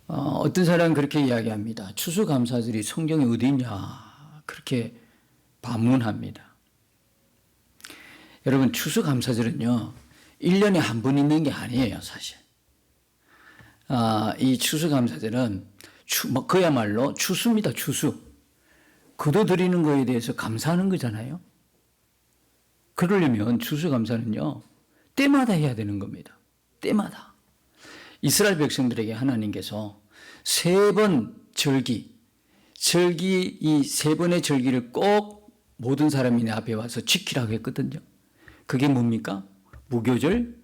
어떤 사람은 그렇게 이야기합니다. 추수감사절이 성경에 어디 있냐 그렇게 반문합니다. 여러분, 추수감사절은요 1년에 한 번 있는 게 아니에요. 사실 이 추수감사절은 그야말로 추수입니다. 추수. 거둬들이는 거에 대해서 감사하는 거잖아요. 그러려면 추수감사는요 때마다 해야 되는 겁니다. 때마다. 이스라엘 백성들에게 하나님께서 3번 절기 이 3번의 절기를 꼭 모든 사람이 내 앞에 와서 지키라고 했거든요. 그게 뭡니까? 무교절,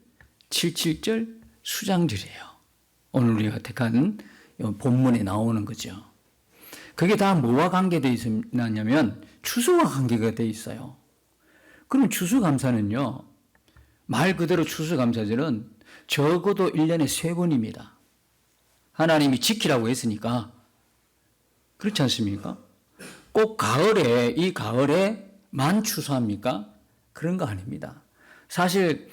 77절, 수장절이에요. 오늘 우리가 택한 본문에 나오는 거죠. 그게 다 뭐와 관계되어 있냐면 추수와 관계가 되어 있어요. 그럼 추수감사는요, 말 그대로 추수감사절은 적어도 1년에 3번입니다. 하나님이 지키라고 했으니까. 그렇지 않습니까? 꼭 이 가을에만 추수합니까? 그런 거 아닙니다. 사실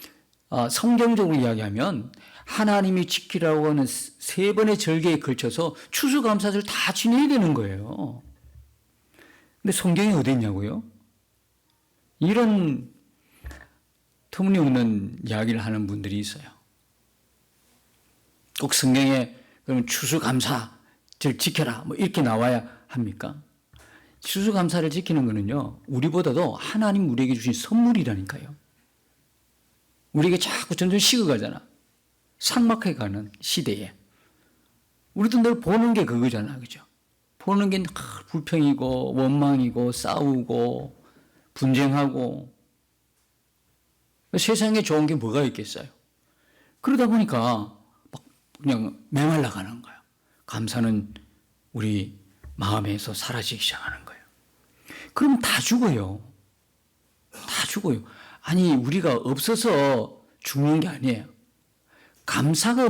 성경적으로 이야기하면 하나님이 지키라고 하는 3번의 절기에 걸쳐서 추수감사절 다 지내야 되는 거예요. 근데 성경이 어디 있냐고요? 이런 터무니없는 이야기를 하는 분들이 있어요. 꼭 성경에 그러면 추수감사절 지켜라 뭐 이렇게 나와야 합니까? 추수감사를 지키는 거는요 우리보다도 하나님 우리에게 주신 선물이라니까요. 우리에게 자꾸 점점 식어가잖아. 삭막해 가는 시대에 우리도 늘 보는 게 그거잖아. 그죠? 보는 게 불평이고 원망이고 싸우고 분쟁하고 세상에 좋은 게 뭐가 있겠어요? 그러다 보니까 막 그냥 메말라 가는 거예요. 감사는 우리 마음에서 사라지기 시작하는 거예요. 그럼 다 죽어요. 다 죽어요. 아니 우리가 없어서 죽는 게 아니에요. 감사가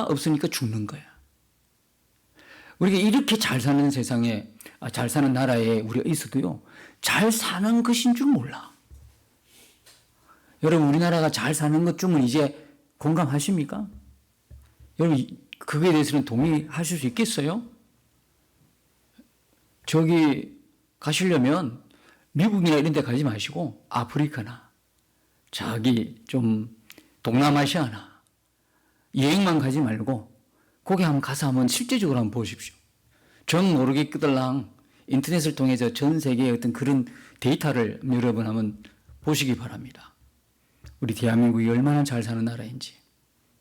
없으니까 죽는 거야. 우리가 이렇게 잘 사는 세상에 잘 사는 나라에 우리가 있어도요 잘 사는 것인 줄 몰라. 여러분 우리나라가 잘 사는 것 중은 이제 공감하십니까? 여러분 그거에 대해서는 동의하실 수 있겠어요? 저기 가시려면 미국이나 이런 데 가지 마시고 아프리카나 저기 좀 동남아시아나 여행만 가지 말고 거기 한번 가서 한번 실제적으로 한번 보십시오. 전 모르게 끄들랑 인터넷을 통해서 전 세계의 어떤 그런 데이터를 여러분 한번 보시기 바랍니다. 우리 대한민국이 얼마나 잘 사는 나라인지.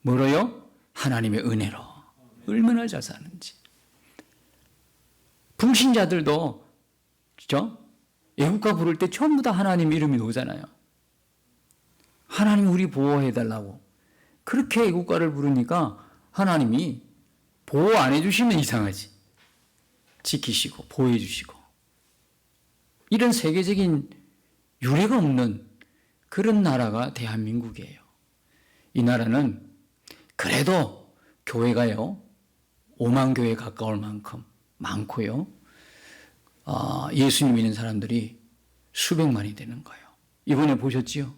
뭐로요? 하나님의 은혜로. 얼마나 잘 사는지. 불신자들도 그죠? 애국가 부를 때 전부 다 하나님 이름이 나오잖아요. 하나님 우리 보호해달라고. 그렇게 애국가를 부르니까 하나님이 보호 안 해주시면 이상하지. 지키시고 보호해 주시고. 이런 세계적인 유례가 없는 그런 나라가 대한민국이에요. 이 나라는 그래도 교회가요 5만 교회에 가까울 만큼 많고요. 예수님 믿는 사람들이 수백만이 되는 거예요. 이번에 보셨지요?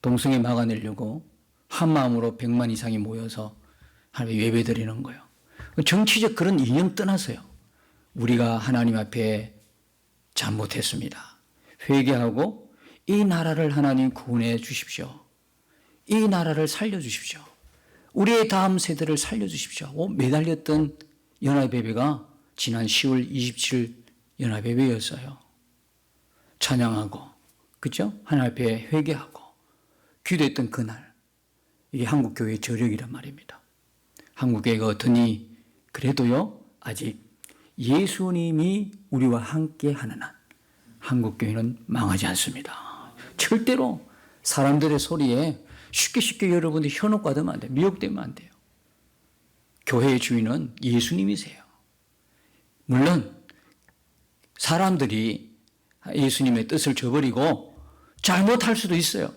동성애 막아내려고 한 마음으로 100만 이상이 모여서 하나님 예배 드리는 거예요. 정치적 그런 이념 떠나서요. 우리가 하나님 앞에 잘못했습니다. 회개하고 이 나라를 하나님 구원해 주십시오. 이 나라를 살려주십시오. 우리의 다음 세대를 살려주십시오. 매달렸던 연합예배가 지난 10월 27일 연합예배였어요. 찬양하고 그죠? 하나님 앞에 회개하고 기도했던 그날 이게 한국교회의 저력이란 말입니다. 한국교회가 어떠니 그래도요 아직 예수님이 우리와 함께 하는 한 한국교회는 망하지 않습니다. 절대로 사람들의 소리에 쉽게 여러분들 현혹받으면 안 돼요. 미혹되면 안 돼요. 교회의 주인은 예수님이세요. 물론 사람들이 예수님의 뜻을 저버리고 잘못할 수도 있어요.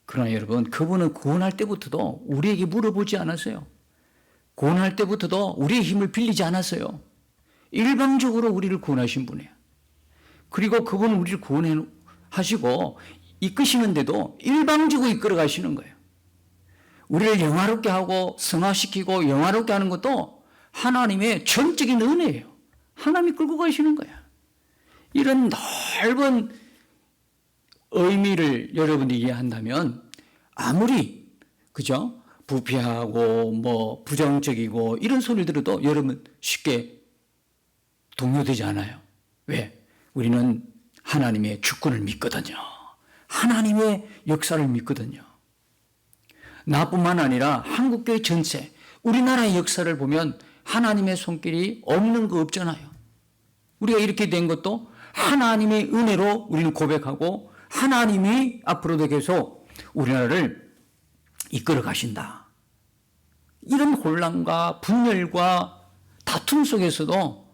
그러나 여러분 그분은 구원할 때부터도 우리에게 물어보지 않았어요. 구원할 때부터도 우리의 힘을 빌리지 않았어요. 일방적으로 우리를 구원하신 분이에요. 그리고 그분은 우리를 구원하시고 이끄시는데도 일방적으로 이끌어 가시는 거예요. 우리를 영화롭게 하고 성화시키고 영화롭게 하는 것도 하나님의 전적인 은혜예요. 하나님이 끌고 가시는 거야. 이런 넓은 의미를 여러분이 이해한다면 아무리 그죠? 부패하고 뭐 부정적이고 이런 소리 들어도 여러분 쉽게 동요되지 않아요. 왜? 우리는 하나님의 주권을 믿거든요. 하나님의 역사를 믿거든요. 나뿐만 아니라 한국교회 전체, 우리나라의 역사를 보면 하나님의 손길이 없는 거 없잖아요. 우리가 이렇게 된 것도 하나님의 은혜로 우리는 고백하고 하나님이 앞으로도 계속 우리나라를 이끌어 가신다. 이런 혼란과 분열과 다툼 속에서도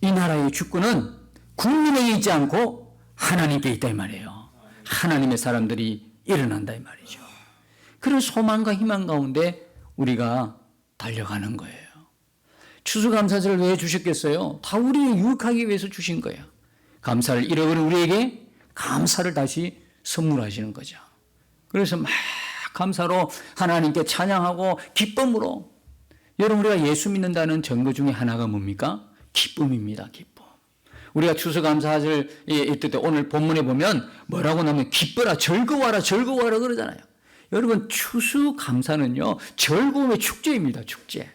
이 나라의 주권은 국민에게 있지 않고 하나님께 있다 이 말이에요. 하나님의 사람들이 일어난다 이 말이죠. 그런 소망과 희망 가운데 우리가 달려가는 거예요. 추수감사절을 왜 주셨겠어요? 다 우리를 유익하기 위해서 주신 거예요. 감사를 잃어버린 우리에게 감사를 다시 선물하시는 거죠. 그래서 막 감사로 하나님께 찬양하고 기쁨으로. 여러분, 우리가 예수 믿는다는 증거 중에 하나가 뭡니까? 기쁨입니다. 기쁨. 우리가 추수감사절 이때 오늘 본문에 보면 뭐라고 나오면 기뻐라, 즐거워라, 즐거워라 그러잖아요. 여러분, 추수감사는요 즐거움의 축제입니다. 축제.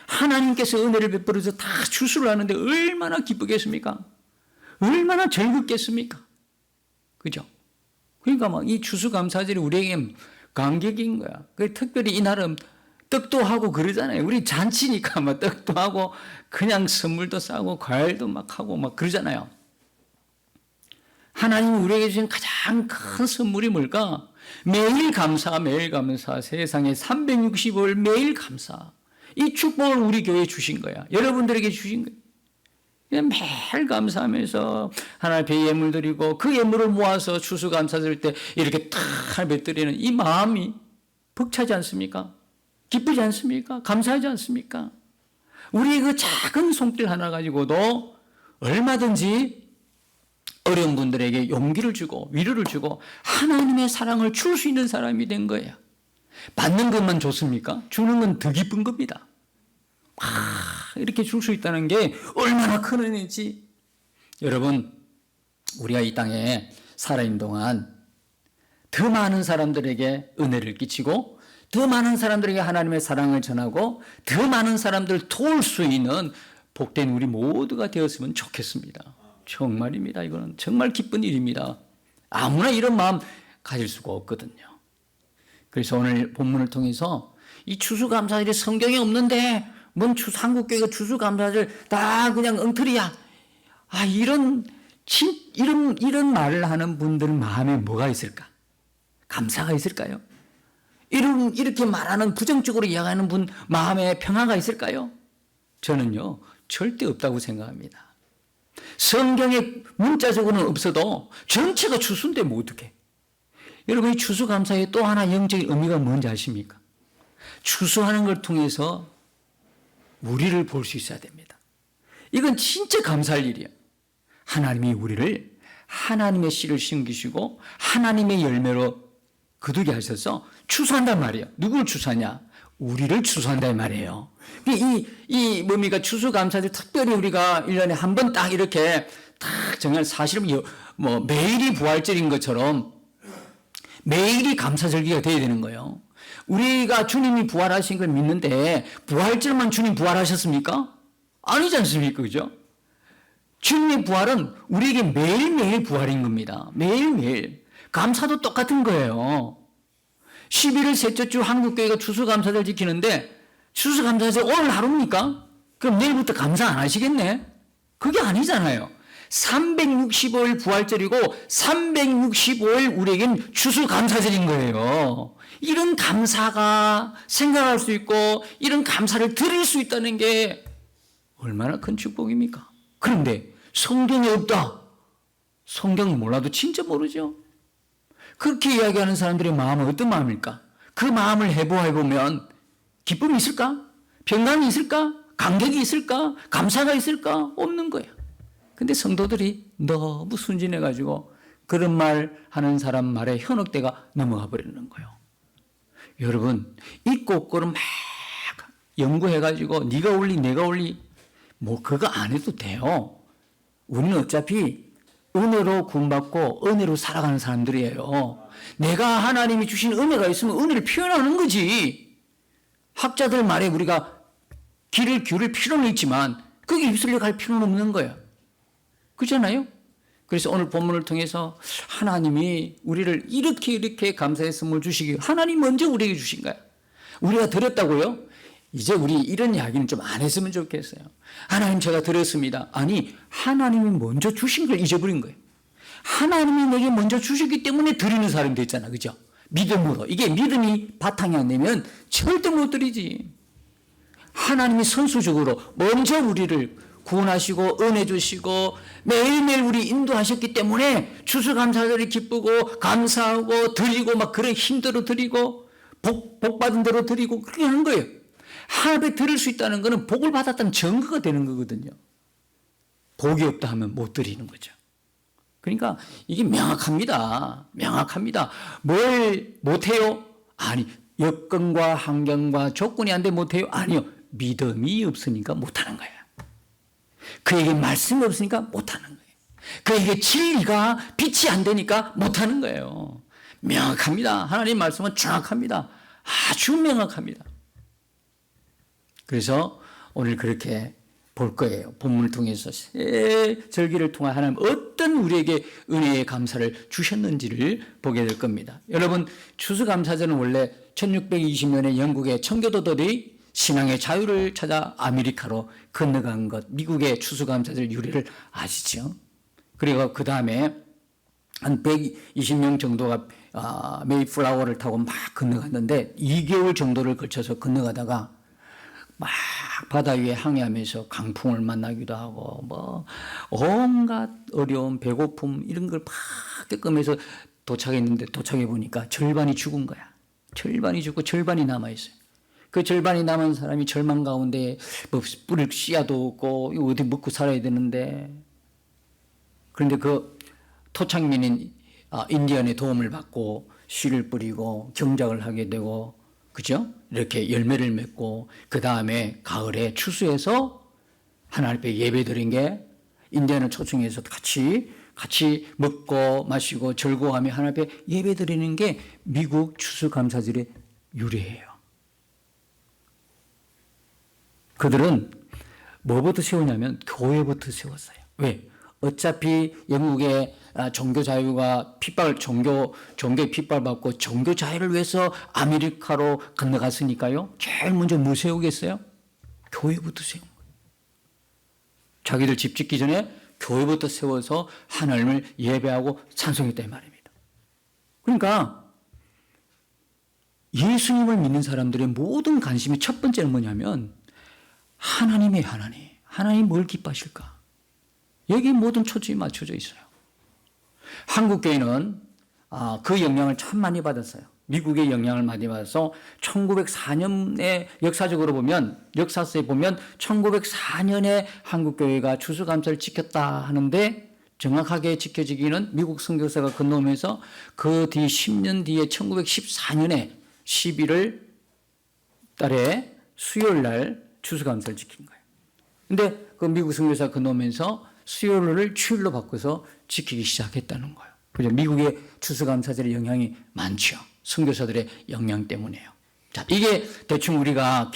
하나님께서 은혜를 베풀어서 다 추수를 하는데 얼마나 기쁘겠습니까? 얼마나 즐겁겠습니까? 그죠? 그러니까 막 이 추수감사절이 우리에게 감격인 거야. 특별히 이날은 떡도 하고 그러잖아요. 우리 잔치니까 막 떡도 하고 그냥 선물도 싸고 과일도 막 하고 막 그러잖아요. 하나님이 우리에게 주신 가장 큰 선물이 뭘까? 매일 감사, 매일 감사, 세상에 365일 매일 감사. 이 축복을 우리 교회에 주신 거야. 여러분들에게 주신 거야. 매일 감사하면서 하나님 앞에 예물 드리고 그 예물을 모아서 추수감사절 때 이렇게 탁 뱉드리는 이 마음이 벅차지 않습니까? 기쁘지 않습니까? 감사하지 않습니까? 우리의 그 작은 손길 하나 가지고도 얼마든지 어려운 분들에게 용기를 주고 위로를 주고 하나님의 사랑을 줄 수 있는 사람이 된 거예요. 받는 것만 좋습니까? 주는 건 더 기쁜 겁니다. 이렇게 줄 수 있다는 게 얼마나 큰 은혜지. 여러분, 우리가 이 땅에 살아있는 동안 더 많은 사람들에게 은혜를 끼치고 더 많은 사람들에게 하나님의 사랑을 전하고 더 많은 사람들을 도울 수 있는 복된 우리 모두가 되었으면 좋겠습니다. 정말입니다. 이거는 정말 기쁜 일입니다. 아무나 이런 마음 가질 수가 없거든요. 그래서 오늘 본문을 통해서 이 추수감사절이 성경에 없는데 뭔 한국교회가 추수감사절 다 그냥 엉터리야. 이런 말을 하는 분들 마음에 뭐가 있을까? 감사가 있을까요? 이렇게 말하는 부정적으로 이야기하는 분 마음에 평화가 있을까요? 저는요 절대 없다고 생각합니다. 성경에 문자적으로는 없어도 전체가 추수인데 뭐 어떡해. 여러분, 이 추수감사의 또 하나 영적인 의미가 뭔지 아십니까? 추수하는 걸 통해서 우리를 볼 수 있어야 됩니다. 이건 진짜 감사할 일이에요. 하나님이 우리를 하나님의 씨를 심기시고 하나님의 열매로 거두게 하셔서 추수한단 말이에요. 누구를 추수하냐? 우리를 추수한단 말이에요. 이 뭡니까? 추수감사절 특별히 우리가 1년에 한 번 딱 이렇게 딱 정말 사실은 뭐 매일이 부활절인 것처럼 매일이 감사절기가 돼야 되는 거예요. 우리가 주님이 부활하신 걸 믿는데 부활절만 주님 부활하셨습니까? 아니지 않습니까? 그죠? 주님의 부활은 우리에게 매일매일 부활인 겁니다. 매일매일. 감사도 똑같은 거예요. 11월 셋째 주 한국교회가 추수감사절 지키는데 추수감사절 오늘 하루입니까? 그럼 내일부터 감사 안 하시겠네? 그게 아니잖아요. 365일 부활절이고 365일 우리에겐 추수감사절인 거예요. 이런 감사가 생각할 수 있고 이런 감사를 드릴 수 있다는 게 얼마나 큰 축복입니까? 그런데 성경에 없다. 성경을 몰라도 진짜 모르죠. 그렇게 이야기하는 사람들의 마음은 어떤 마음일까? 그 마음을 해보면 기쁨이 있을까? 평강이 있을까? 감격이 있을까? 감사가 있을까? 없는 거예요. 근데 성도들이 너무 순진해가지고 그런 말 하는 사람 말에 현혹되가 넘어가 버리는 거예요. 여러분, 이 꼬꼬를 막 연구해가지고 네가 올리 내가 올리 뭐 그거 안 해도 돼요. 우리는 어차피 은혜로 구원받고 은혜로 살아가는 사람들이에요. 내가 하나님이 주신 은혜가 있으면 은혜를 표현하는 거지. 학자들 말에 우리가 귀를 기울일 필요는 있지만 거기 입술려 갈 필요는 없는 거예요. 그렇잖아요? 그래서 오늘 본문을 통해서 하나님이 우리를 이렇게 감사의 선물 주시기 하나님 먼저 우리에게 주신 거야. 우리가 드렸다고요? 이제 우리 이런 이야기는 좀 안 했으면 좋겠어요. 하나님 제가 드렸습니다. 아니 하나님이 먼저 주신 걸 잊어버린 거예요. 하나님이 내게 먼저 주셨기 때문에 드리는 사람이 됐잖아. 그죠? 믿음으로. 이게 믿음이 바탕이 안 되면 절대 못 드리지. 하나님이 선수적으로 먼저 우리를 구원하시고 은혜 주시고 매일매일 우리 인도하셨기 때문에 추수감사절이 기쁘고 감사하고 드리고 막 그런 힘대로 드리고 복 받은 대로 드리고 그렇게 하는 거예요. 하나님께 드릴 수 있다는 것은 복을 받았다는 증거가 되는 거거든요. 복이 없다 하면 못 드리는 거죠. 그러니까 이게 명확합니다. 명확합니다. 뭘 못해요? 아니 여건과 환경과 조건이 안 돼 못해요? 아니요. 믿음이 없으니까 못하는 거예요. 그에게 말씀이 없으니까 못하는 거예요. 그에게 진리가 빛이 안 되니까 못하는 거예요. 명확합니다. 하나님 말씀은 정확합니다. 아주 명확합니다. 그래서 오늘 그렇게 볼 거예요. 본문을 통해서 새 절기를 통해 하나님 어떤 우리에게 은혜의 감사를 주셨는지를 보게 될 겁니다. 여러분 추수감사절은 원래 1620년에 영국의 청교도들이 신앙의 자유를 찾아 아메리카로 건너간 것, 미국의 추수감사절 유래를 아시죠? 그리고 그 다음에 한 120명 정도가 메이플라워를 타고 막 건너갔는데 2개월 정도를 걸쳐서 건너가다가 막 바다 위에 항해하면서 강풍을 만나기도 하고 뭐 온갖 어려움, 배고픔 이런 걸 막 겪으면서 도착했는데 도착해 보니까 절반이 죽은 거야. 절반이 죽고 절반이 남아 있어요. 그 절반이 남은 사람이 절망 가운데 뭐 뿌릴 씨앗도 없고 어디 먹고 살아야 되는데 그런데 그 토착민인 인디언의 도움을 받고 씨를 뿌리고 경작을 하게 되고 그죠? 이렇게 열매를 맺고 그 다음에 가을에 추수해서 하나님 앞에 예배 드린 게 인디언을 초청해서 같이 먹고 마시고 즐거워하며 하나님 앞에 예배 드리는 게 미국 추수감사절의 유래예요. 그들은 뭐부터 세우냐면 교회부터 세웠어요. 왜? 어차피 영국의 종교 자유가 종교의 핍박받고 종교 자유를 위해서 아메리카로 건너갔으니까요. 제일 먼저 뭐 세우겠어요? 교회부터 세운 거예요. 자기들 집 짓기 전에 교회부터 세워서 하나님을 예배하고 찬송했다 이 말입니다. 그러니까 예수님을 믿는 사람들의 모든 관심이 첫 번째는 뭐냐면 하나님의 하나님 뭘 기뻐하실까? 여기 모든 초점이 맞춰져 있어요. 한국 교회는 그 영향을 참 많이 받았어요. 미국의 영향을 많이 받아서 1904년에 역사적으로 보면 역사서에 보면 1904년에 한국 교회가 추수감사를 지켰다 하는데 정확하게 지켜지기는 미국 선교사가 건너오면서 그 뒤 10년 뒤에 1914년에 11월 달에 수요일 날 추수감사를 지킨 거예요. 근데 그 미국 선교사가 건너오면서 수요일을 주일로 바꿔서 지키기 시작했다는 거예요. 그죠? 미국의 추수감사절의 영향이 많죠. 선교사들의 영향 때문에요. 자, 이게 대충 우리가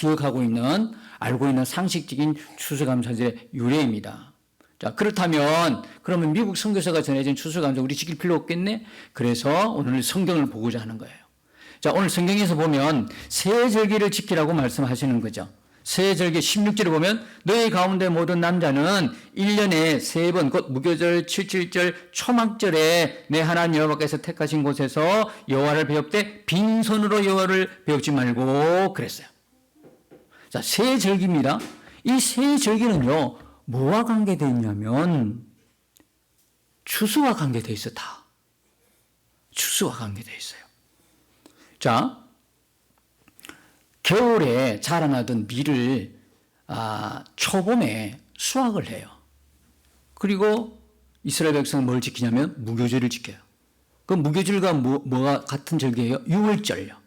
알고 있는 상식적인 추수감사절의 유래입니다. 자, 그렇다면 그러면 미국 선교사가 전해진 추수감사 우리 지킬 필요 없겠네? 그래서 오늘 성경을 보고자 하는 거예요. 자, 오늘 성경에서 보면 새 절기를 지키라고 말씀하시는 거죠. 새 절기 16절을 보면 너희 가운데 모든 남자는 1년에 3번 곧 무교절, 칠칠절, 초막절에 내 하나님 여호와께서 택하신 곳에서 여호와를 배웁되 빈손으로 여호와를 배우지 말고 그랬어요. 자, 새 절기입니다. 이 새 절기는요 뭐와 관계되어 있냐면 추수와 관계되어 있어. 다 추수와 관계되어 있어요. 자, 겨울에 자라나던 밀을 초봄에 수확을 해요. 그리고 이스라엘 백성은 뭘 지키냐면 무교절을 지켜요. 그 무교절과 뭐가 같은 절기예요? 유월절요.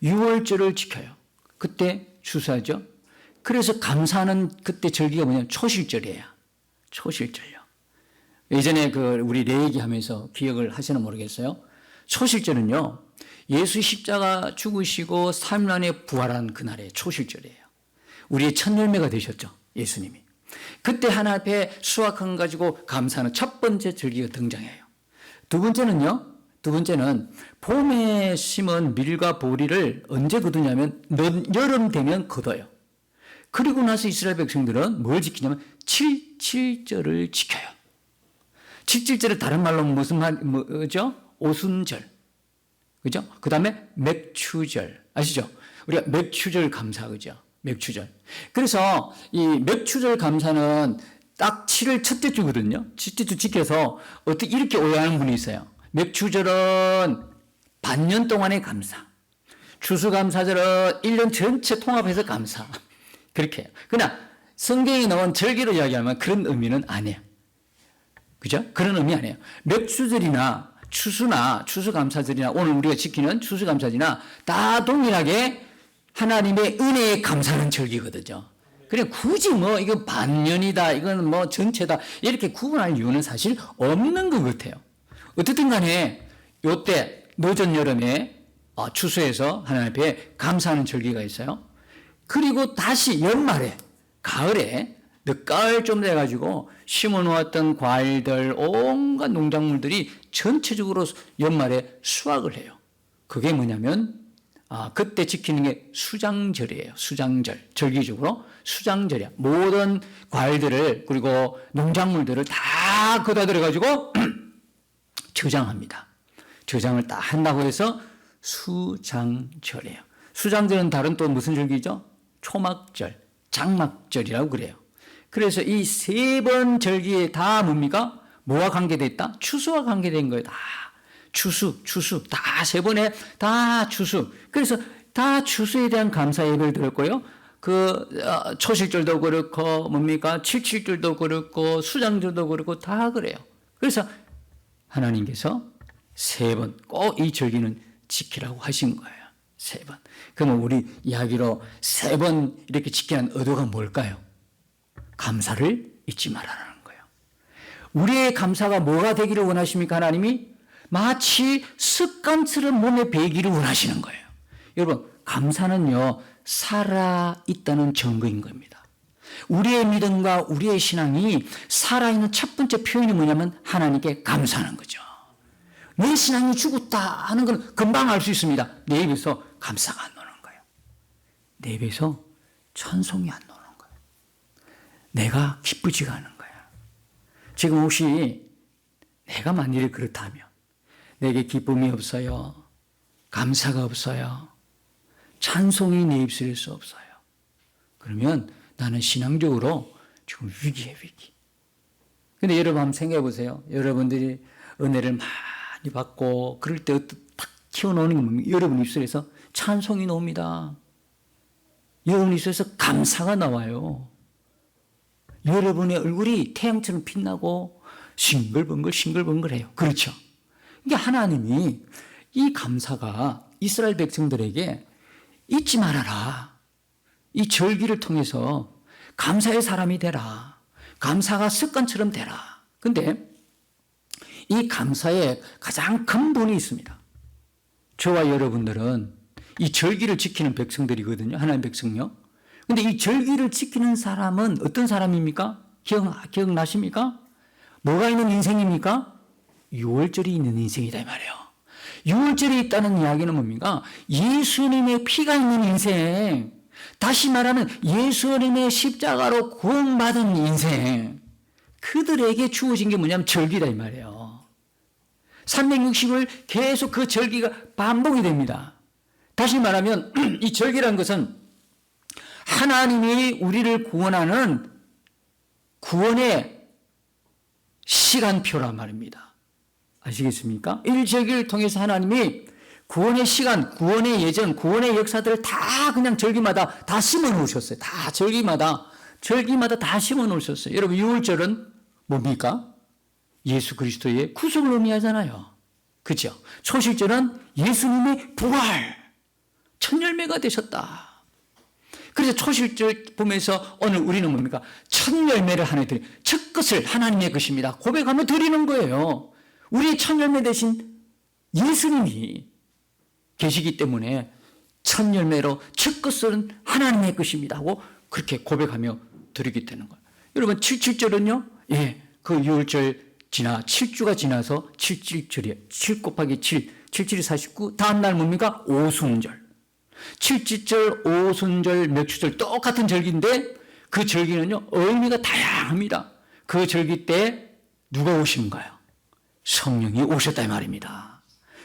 유월절을 지켜요. 그때 추수하죠. 그래서 감사하는 그때 절기가 뭐냐면 초실절이에요. 초실절요. 예전에 우리 내 얘기하면서 기억을 하시나 모르겠어요. 초실절은요, 예수 십자가 죽으시고 3일 만에 부활한 그날의 초실절이에요. 우리의 첫 열매가 되셨죠, 예수님이. 그때 하나 앞에 수확한 가지고 감사하는 첫 번째 절기가 등장해요. 두 번째는 봄에 심은 밀과 보리를 언제 거두냐면 여름 되면 거둬요. 그리고 나서 이스라엘 백성들은 뭘 지키냐면 7.7절을 지켜요. 7.7절은 다른 말로 무슨 뭐죠? 오순절. 그죠? 그 다음에 맥추절. 아시죠? 우리가 맥추절 감사, 그죠? 맥추절. 그래서 이 맥추절 감사는 딱 7월 첫째 주거든요. 첫째 주 지켜서 어떻게 이렇게 오해하는 분이 있어요. 맥추절은 반년 동안의 감사. 추수감사절은 1년 전체 통합해서 감사. 그렇게 해요. 그러나 성경에 나온 절기로 이야기하면 그런 의미는 아니에요. 그죠? 그런 의미 아니에요. 맥추절이나 추수감사절이나 오늘 우리가 지키는 추수감사절이나 다 동일하게 하나님의 은혜에 감사하는 절기거든요. 그래 굳이 뭐 이거 반년이다, 이건 뭐 전체다 이렇게 구분할 이유는 사실 없는 것 같아요. 어쨌든 간에 요때 늦은 여름에 추수해서 하나님 앞에 감사하는 절기가 있어요. 그리고 다시 연말에 가을에 늦가을쯤 돼가지고 심어놓았던 과일들 온갖 농작물들이 전체적으로 연말에 수확을 해요. 그게 뭐냐면 그때 지키는 게 수장절이에요. 수장절. 절기적으로 수장절이야. 모든 과일들을 그리고 농작물들을 다 걷어 들여가지고 저장합니다. 저장을 딱 한다고 해서 수장절이에요. 수장절은 다른 또 무슨 절기죠? 초막절, 장막절이라고 그래요. 그래서 이 세 번 절기에 다 뭡니까? 뭐와 관계되어 있다? 추수와 관계된 거예요. 다. 추수, 다 세 번에 다 추수. 그래서 다 추수에 대한 감사 예배를 드렸고요. 초실절도 그렇고, 뭡니까? 칠칠절도 그렇고, 수장절도 그렇고, 다 그래요. 그래서 하나님께서 세 번 꼭 이 절기는 지키라고 하신 거예요. 세 번. 그러면 우리 이야기로 세 번 이렇게 지키는 의도가 뭘까요? 감사를 잊지 말라는 거예요. 우리의 감사가 뭐가 되기를 원하십니까? 하나님이 마치 습관처럼 몸에 배기를 원하시는 거예요. 여러분, 감사는요, 살아있다는 증거인 겁니다. 우리의 믿음과 우리의 신앙이 살아있는 첫 번째 표현이 뭐냐면 하나님께 감사하는 거죠. 내 신앙이 죽었다 하는 건 금방 알 수 있습니다. 내 입에서 감사가 안 나오는 거예요. 내 입에서 찬송이 안 나오는 거예요. 내가 기쁘지가 않은 거예요. 지금 혹시 내가 만일에 그렇다면 내게 기쁨이 없어요. 감사가 없어요. 찬송이 내 입술에서 없어요. 그러면 나는 신앙적으로 지금 위기예요, 위기. 근데 여러분 한번 생각해 보세요. 여러분들이 은혜를 많이 받고 그럴 때 딱 튀어나오는 게 뭡니까? 여러분 입술에서 찬송이 나옵니다. 여러분 입술에서 감사가 나와요. 여러분의 얼굴이 태양처럼 빛나고 싱글벙글해요. 그렇죠? 그러니까 하나님이 이 감사가 이스라엘 백성들에게 잊지 말아라. 이 절기를 통해서 감사의 사람이 되라. 감사가 습관처럼 되라. 근데 이 감사에 가장 근본이 있습니다. 저와 여러분들은 이 절기를 지키는 백성들이거든요. 하나님 백성요. 근데 이 절기를 지키는 사람은 어떤 사람입니까? 기억나십니까? 뭐가 있는 인생입니까? 유월절이 있는 인생이다 이 말이에요. 유월절이 있다는 이야기는 뭡니까? 예수님의 피가 있는 인생. 다시 말하면 예수님의 십자가로 구원받은 인생. 그들에게 주어진 게 뭐냐면 절기다 이 말이에요. 360을 계속 그 절기가 반복이 됩니다. 다시 말하면 이 절기라는 것은 하나님이 우리를 구원하는 구원의 시간표란 말입니다. 아시겠습니까? 일절기를 통해서 하나님이 구원의 시간, 구원의 예정, 구원의 역사들을 다 그냥 절기마다 다 심어 놓으셨어요. 다 절기마다 다 심어 놓으셨어요. 여러분, 유월절은 뭡니까? 예수 그리스도의 구속을 의미하잖아요. 그렇죠? 초실절은 예수님의 부활, 첫 열매가 되셨다. 그래서 초실절 보면서 오늘 우리는 뭡니까? 첫 열매를 하나님 드리, 첫 것을 하나님의 것입니다 고백하며 드리는 거예요. 우리의 첫 열매 대신 예수님이 계시기 때문에 첫 열매로 첫 것은 하나님의 것입니다 하고 그렇게 고백하며 드리게 되는 거예요. 여러분 77절은요, 그 6월절 지나 7주가 지나서 77절이에요. 7 곱하기 7, 77이 49, 다음 날 뭡니까? 오순절. 77절, 오순절, 맥주절 똑같은 절기인데 그 절기는요 의미가 다양합니다. 그 절기 때 누가 오신가요? 성령이 오셨다 이 말입니다.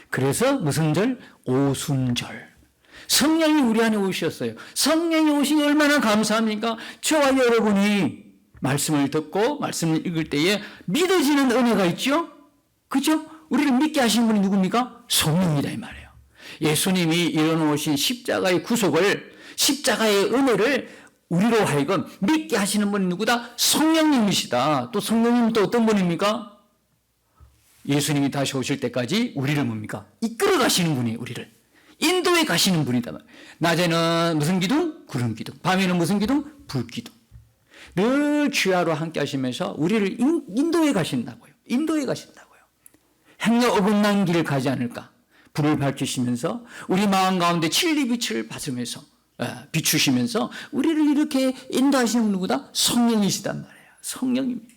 그래서 무슨 절? 오순절. 성령이 우리 안에 오셨어요. 성령이 오시니 얼마나 감사합니까? 저와 여러분이 말씀을 듣고 말씀을 읽을 때에 믿어지는 은혜가 있죠? 그렇죠? 우리를 믿게 하신 분이 누굽니까? 성령이다 이 말이에요. 예수님이 이뤄놓으신 십자가의 구속을, 십자가의 은혜를 우리로 하여금 믿게 하시는 분이 누구다? 성령님이시다. 또 성령님은 또 어떤 분입니까? 예수님이 다시 오실 때까지 우리를 뭡니까? 이끌어 가시는 분이 우리를 인도에 가시는 분이다. 낮에는 무슨 기둥? 구름 기둥. 밤에는 무슨 기둥? 불 기둥. 늘 주야로 함께 하시면서 우리를 인도에 가신다고요. 인도에 가신다고요. 행여 어긋난 길을 가지 않을까? 불을 밝히시면서 우리 마음 가운데 진리빛을 받으면서 비추시면서 우리를 이렇게 인도하시는 분 누구다? 성령이시단 말이에요. 성령입니다.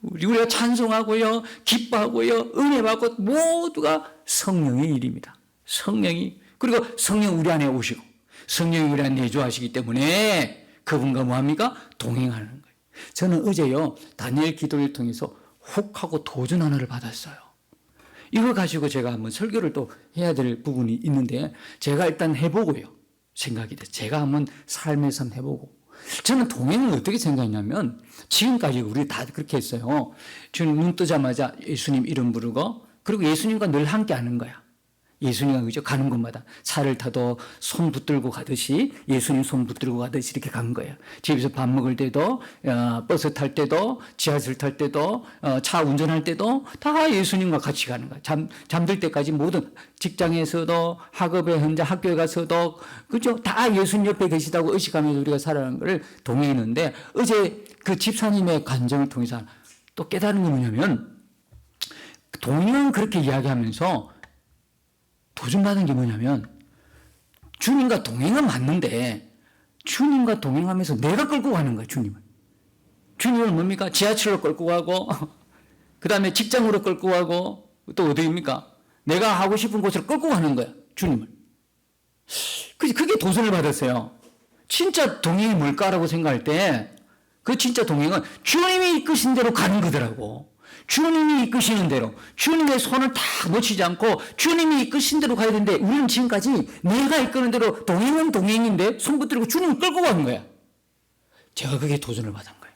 우리가 찬송하고요, 기뻐하고요, 은혜 받고 모두가 성령의 일입니다. 성령이, 그리고 성령 우리 안에 오시고 성령이 우리 안에 내주하시기 때문에 그분과 뭐합니까? 동행하는 거예요. 저는 어제요 다니엘 기도를 통해서 혹하고 도전 하나를 받았어요. 이거 가지고 제가 한번 설교를 또 해야 될 부분이 있는데 제가 일단 해보고요 생각이 돼요. 제가 한번 삶에서 해보고 저는 동행을 어떻게 생각했냐면 지금까지 우리 다 그렇게 했어요. 주님 눈 뜨자마자 예수님 이름 부르고 그리고 예수님과 늘 함께 하는 거야. 예수님과 그죠? 가는 곳마다 차를 타도 손 붙들고 가듯이 예수님 손 붙들고 가듯이 이렇게 간 거예요. 집에서 밥 먹을 때도 버스 탈 때도 지하철 탈 때도 차 운전할 때도 다 예수님과 같이 가는 거예요. 잠들 때까지 모든 직장에서도 학업에 현재 학교에 가서도 그죠? 다 예수님 옆에 계시다고 의식하면서 우리가 살아가는 걸 동행했는데 어제 그 집사님의 간증을 통해서 또 깨달은 게 뭐냐면 동행은 그렇게 이야기하면서 도전받은 게 뭐냐면 주님과 동행은 맞는데 주님과 동행하면서 내가 끌고 가는 거야. 주님을 뭡니까? 지하철로 끌고 가고 그 다음에 직장으로 끌고 가고 또 어디입니까? 내가 하고 싶은 곳으로 끌고 가는 거야. 주님을. 그게 도전을 받았어요. 진짜 동행이 뭘까라고 생각할 때 그 진짜 동행은 주님이 이끄신 대로 가는 거더라고. 주님이 이끄시는 대로 주님의 손을 다 놓치지 않고 주님이 이끄신 대로 가야 되는데 우리는 지금까지 내가 이끄는 대로 동행은 동행인데 손 붙들고 주님을 끌고 가는 거야. 제가 그게 도전을 받은 거예요.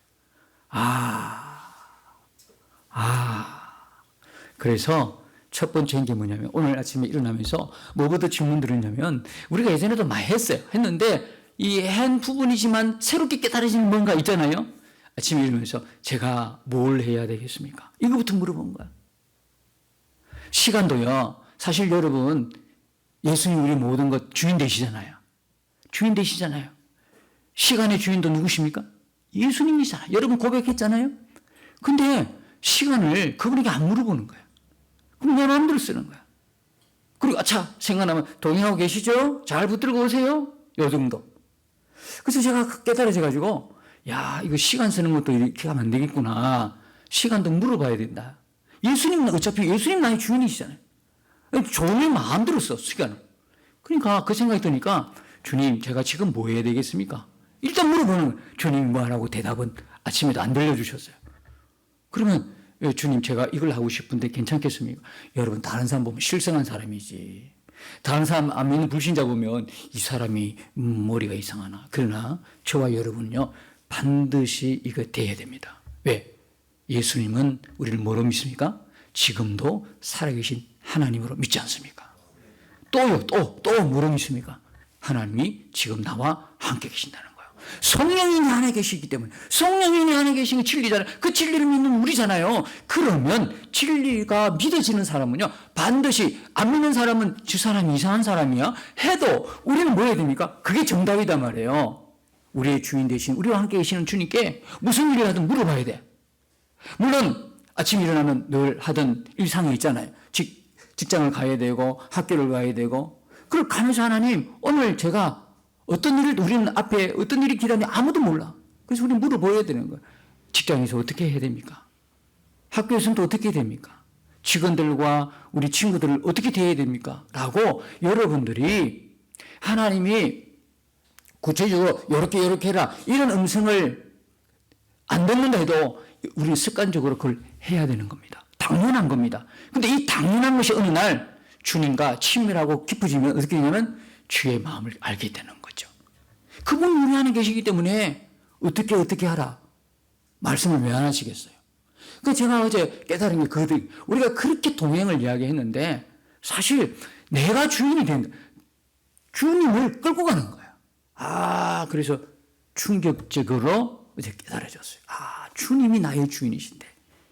그래서 첫 번째인 게 뭐냐면 오늘 아침에 일어나면서 뭐부터 질문 드렸냐면 우리가 예전에도 많이 했는데 이 한 부분이지만 새롭게 깨달아지는 뭔가 있잖아요. 아침에 일어나면서 제가 뭘 해야 되겠습니까? 이거부터 물어본 거야. 시간도요. 사실 여러분 예수님 우리 모든 것 주인 되시잖아요. 주인 되시잖아요. 시간의 주인도 누구십니까? 예수님이잖아요. 여러분 고백했잖아요. 근데 시간을 그분에게 안 물어보는 거예요. 그럼 내 마음대로 쓰는 거야. 그리고 생각나면 동행하고 계시죠? 잘 붙들고 오세요. 요 정도. 그래서 제가 깨달아져가지고 이거 시간 쓰는 것도 이렇게 하면 안 되겠구나. 시간도 물어봐야 된다. 예수님은 어차피 예수님 나의 주인이시잖아요. 주님 마음대로 써, 시간을. 그러니까 그 생각이 드니까 주님, 제가 지금 뭐 해야 되겠습니까? 일단 물어보는 거예요. 주님 뭐 하라고 대답은 아침에도 안 들려주셨어요. 그러면 주님 제가 이걸 하고 싶은데 괜찮겠습니까? 여러분 다른 사람 보면 실성한 사람이지. 다른 사람 안 믿는 불신자 보면 이 사람이 머리가 이상하나. 그러나 저와 여러분은요. 반드시 이거 돼야 됩니다. 왜? 예수님은 우리를 뭐로 믿습니까? 지금도 살아계신 하나님으로 믿지 않습니까? 또 뭐로 믿습니까? 하나님이 지금 나와 함께 계신다는 거예요. 성령이 내 안에 계시기 때문에 성령이 내 안에 계신 게 진리잖아요. 그 진리를 믿는 우리잖아요. 그러면 진리가 믿어지는 사람은요. 반드시 안 믿는 사람은 저 사람이 이상한 사람이야 해도 우리는 뭐 해야 됩니까? 그게 정답이단 말이에요. 우리의 주인 되신 우리와 함께 계시는 주님께 무슨 일을 하든 물어봐야 돼. 물론 아침 일어나면 늘 하던 일상이 있잖아요. 직장을 가야 되고 학교를 가야 되고, 그걸 가면서 하나님, 오늘 제가 어떤 일을, 우리는 앞에 어떤 일이 기다리는지 아무도 몰라. 그래서 우리는 물어봐야 되는 거예요. 직장에서 어떻게 해야 됩니까? 학교에서는 또 어떻게 해야 됩니까? 직원들과 우리 친구들을 어떻게 대해야 됩니까? 라고 여러분들이 하나님이 구체적으로 요렇게 해라, 이런 음성을 안 듣는다 해도 우리는 습관적으로 그걸 해야 되는 겁니다. 당연한 겁니다. 근데 이 당연한 것이 어느 날 주님과 친밀하고 깊어지면 어떻게 되냐면 주의 마음을 알게 되는 거죠. 그분이 우리 안에 계시기 때문에 어떻게 하라 말씀을 왜 안 하시겠어요? 그 제가 어제 깨달은 게 그거예요. 우리가 그렇게 동행을 이야기했는데 사실 내가 주인이 된다. 주님을 끌고 가는 거야. 그래서 충격적으로 어제 깨달아졌어요. 주님이 나의 주인이신데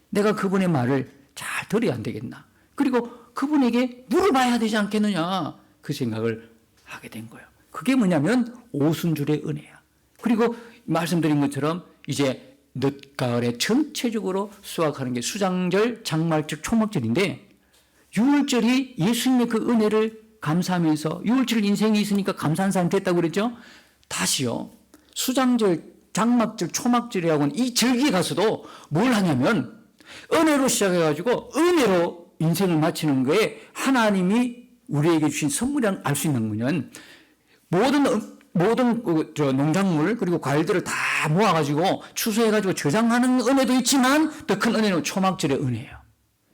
내가 그분의 말을 잘 들어야 안 되겠나. 그리고 그분에게 물어봐야 되지 않겠느냐. 그 생각을 하게 된 거예요. 그게 뭐냐면 오순절의 은혜야. 그리고 말씀드린 것처럼 이제 늦가을에 전체적으로 수확하는 게 수장절, 장말절, 초막절인데 6월절이 예수님의 그 은혜를 감사하면서 6월절 인생이 있으니까 감사한 사람 됐다고 그랬죠. 다시요. 수장절, 장막절, 초막절이라고는 이 절기에 가서도 뭘 하냐면 은혜로 시작해가지고 은혜로 인생을 마치는 거에 하나님이 우리에게 주신 선물이라는 알 수 있는 거는 모든 농작물 그리고 과일들을 다 모아가지고 추수해가지고 저장하는 은혜도 있지만 더 큰 은혜는 초막절의 은혜예요.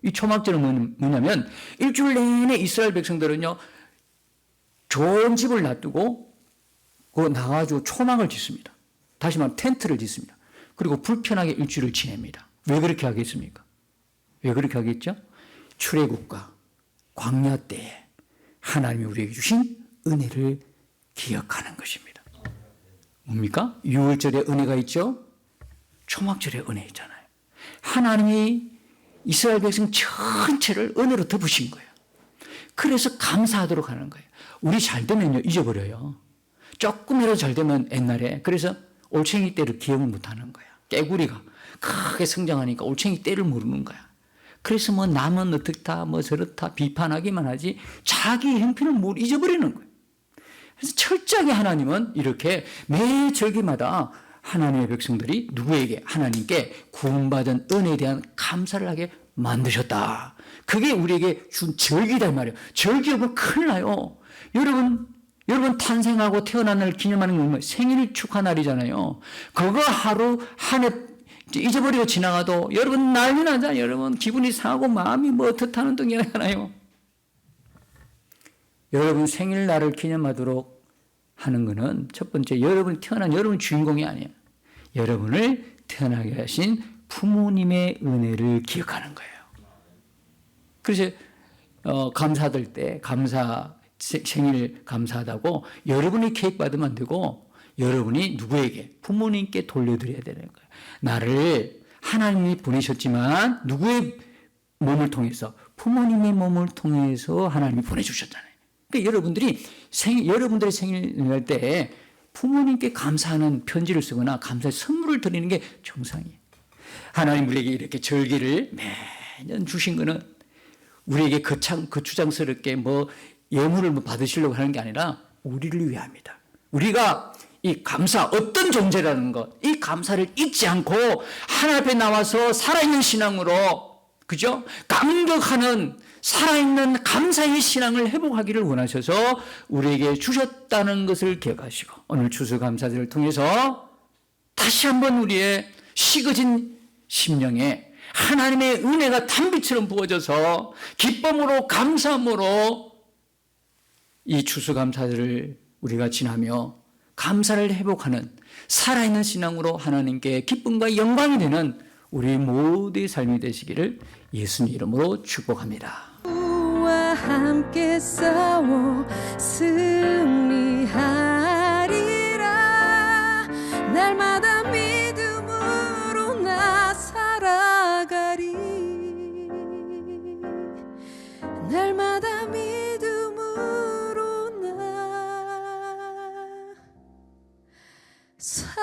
이 초막절은 뭐냐면 일주일 내내 이스라엘 백성들은요 좋은 집을 놔두고 나가가지고 초막을 짓습니다. 다시 말하면 텐트를 짓습니다. 그리고 불편하게 일주일을 지냅니다. 왜 그렇게 하겠습니까? 왜 그렇게 하겠죠? 출애굽과 광야 때에 하나님이 우리에게 주신 은혜를 기억하는 것입니다. 뭡니까? 6월절에 은혜가 있죠? 초막절에 은혜 있잖아요. 하나님이 이스라엘 백성 전체를 은혜로 덮으신 거예요. 그래서 감사하도록 하는 거예요. 우리 잘 되면요 잊어버려요. 조금이라도 잘 되면 옛날에 그래서 올챙이 때를 기억을 못하는 거야. 깨구리가 크게 성장하니까 올챙이 때를 모르는 거야. 그래서 뭐 남은 어떻다 뭐 저렇다 비판하기만 하지 자기 형편을 못 잊어버리는 거예요. 그래서 철저하게 하나님은 이렇게 매 절기마다 하나님의 백성들이 누구에게? 하나님께 구원받은 은혜에 대한 감사를 하게 만드셨다. 그게 우리에게 준 절기다 이 말이에요. 절기 없으면 큰일 나요. 여러분 탄생하고 태어난 날 기념하는 건 생일 축하 날이잖아요. 그거 하루 한 해 잊어버리고 지나가도 여러분 난리 나잖아요. 여러분 기분이 상하고 마음이 뭐 어떻다는 둥이 하잖아요. 여러분 생일날을 기념하도록 하는 것은 첫 번째 여러분이 태어난 여러분 주인공이 아니에요. 여러분을 태어나게 하신 부모님의 은혜를 기억하는 거예요. 그래서 감사들 때 생일 감사하다고 여러분이 케이크 받으면 안 되고 여러분이 누구에게? 부모님께 돌려드려야 되는 거예요. 나를 하나님이 보내셨지만 누구의 몸을 통해서? 부모님의 몸을 통해서 하나님이 보내주셨잖아요. 그러니까 여러분들의 생일 때 부모님께 감사하는 편지를 쓰거나 감사의 선물을 드리는 게 정상이에요. 하나님 우리에게 이렇게 절기를 매년 주신 거는 우리에게 거추장스럽게 뭐 예물을 받으시려고 하는 게 아니라 우리를 위함이다. 우리가 이 감사, 어떤 존재라는 것, 이 감사를 잊지 않고 하나님 앞에 나와서 살아있는 신앙으로, 그죠? 감격하는 살아있는 감사의 신앙을 회복하기를 원하셔서 우리에게 주셨다는 것을 기억하시고 오늘 추수감사절을 통해서 다시 한번 우리의 식어진 심령에 하나님의 은혜가 단비처럼 부어져서 기쁨으로 감사함으로 이 추수감사절을 우리가 지나며 감사를 회복하는 살아있는 신앙으로 하나님께 기쁨과 영광이 되는 우리 모두의 삶이 되시기를 예수님 이름으로 축복합니다. 주와 함께 싸워 승리하리라. 날마다 믿음으로 나 살아가리. 날마다 믿음으로 나 살